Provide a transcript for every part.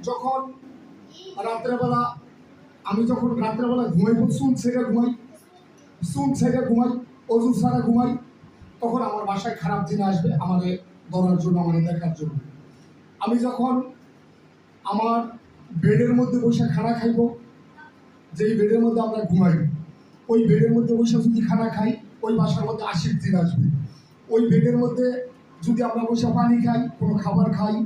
যখন রাত্রেবেলা ঘুমাই, চুল ছেড়ে ঘুমাই, অজু ছাড়া ঘুমাই, তখন আমার বাসায় খারাপ দিন আসবে আমাদের ধরার জন্য, আমাদের দেখার জন্য। আমি যখন আমার বেডের মধ্যে বসে খানা খাইব, যেই বেডের মধ্যে আমরা ঘুমাই, ওই বেডের মধ্যে বসে যদি খানা খাই, ওই বাসার মধ্যে আশির দিন আসবে। ওই বেডের মধ্যে যদি আমরা বসে পানি খাই, কোনো খাবার খাই,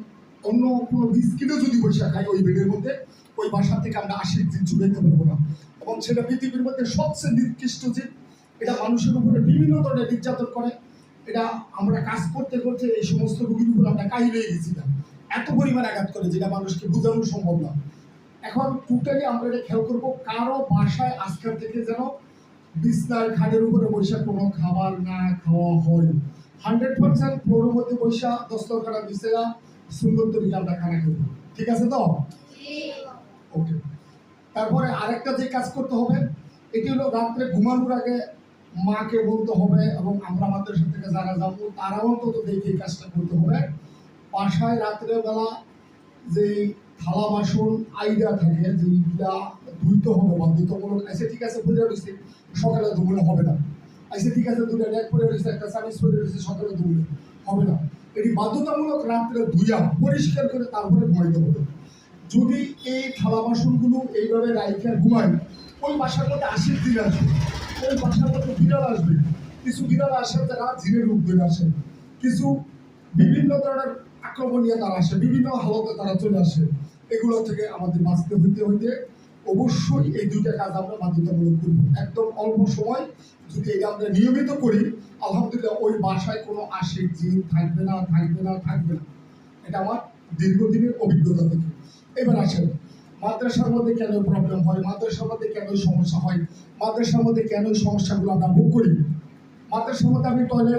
অন্য কোনো বিস্কিটও যদি বসে খাই ওই বেডের মধ্যে, ওই বাসা থেকে আমরা আশির দিন চুলাইতে পারবো না। এবং সেটা পৃথিবীর মধ্যে সবচেয়ে নিকৃষ্ট জীব। এটা মানুষের উপরে বিভিন্ন ধরনের নির্যাতন করে। এটা আমরা কাজ করতে করতে এই সমস্ত রোগীর উপর আমরা কাহিল হয়ে গেছিলাম, এত পরিমাণ আঘাত করে যেটা মানুষকে বোঝানো সম্ভব না। এখন টোটালি আমরা এটা খেয়াল করবো, কারো বাসায় আজকের থেকে যেন বিছনার খাটের উপরে বসে কোনো খাবার না খাওয়া হয়। 100% ফ্লোরের মধ্যে বসে দস্তরখানা বিছায়া সুন্দর তরিকে আমরা খানা খাবো। ঠিক আছে তো? ওকে। তারপরে আরেকটা যে কাজ করতে হবে, এটি হলো রাত্রে ঘুমানোর আগে মাকে বলতে হবে, এবং আমরা আমাদের সাথে যারা যাবো তারাও অন্তত দেখে এই কাজটা করতে হবে। বাসায় রাত্রেবেলা যে থালা বাসন আইডিয়া থাকে, যেগুলা ধুইতে হবে বাধ্যতামূলক, আইসে ঠিক আছে পড়ে রয়েছে, সকালে ধুলে হবে না। আইসে ঠিক আছে দুটো ডেক পড়ে রয়েছে, একটা চামিচ পড়ে রয়েছে, সকালে ধুলে হবে না। এটি বাধ্যতামূলক রাত্রে ধুইয়া পরিষ্কার করে তারপরে ঘুমাইতে হবে। যদি এই থালা বাসনগুলো এইভাবে রাইখে ঘুমাই, ওই বাসার মধ্যে আশির দিন আসবে, ওই বাসার মধ্যে বিড়াল আসবে। কিছু বিড়াল আসে যারা ঝিনের রূপ ধরে আসে, কিছু বিভিন্ন ধরনের আক্রমণীয় তারা আসে, বিভিন্ন হালতে তারা চলে আসে। এগুলো থেকে আমাদের বাঁচতে হইতে অবশ্যই এই দুইটা কাজ আমরা বাধ্যতামূলক করব। একদম অল্প সময় যদি এটা আমরা নিয়মিত করি, আলহামদুলিল্লাহ ওই বাসায় কোনো আশিক জিন থাকবে না। এটা আমার দীর্ঘদিনের অভিজ্ঞতা থেকে। এবার আসেন, মাদ্রাসার মধ্যে কেন প্রবলেম হয়, মাদ্রাসার মধ্যে কেন সমস্যা হয়, মাদ্রাসার মধ্যে কেন সমস্যাগুলো আমরা ভোগ করি। মাদ্রাসার মধ্যে আমি টয়লেট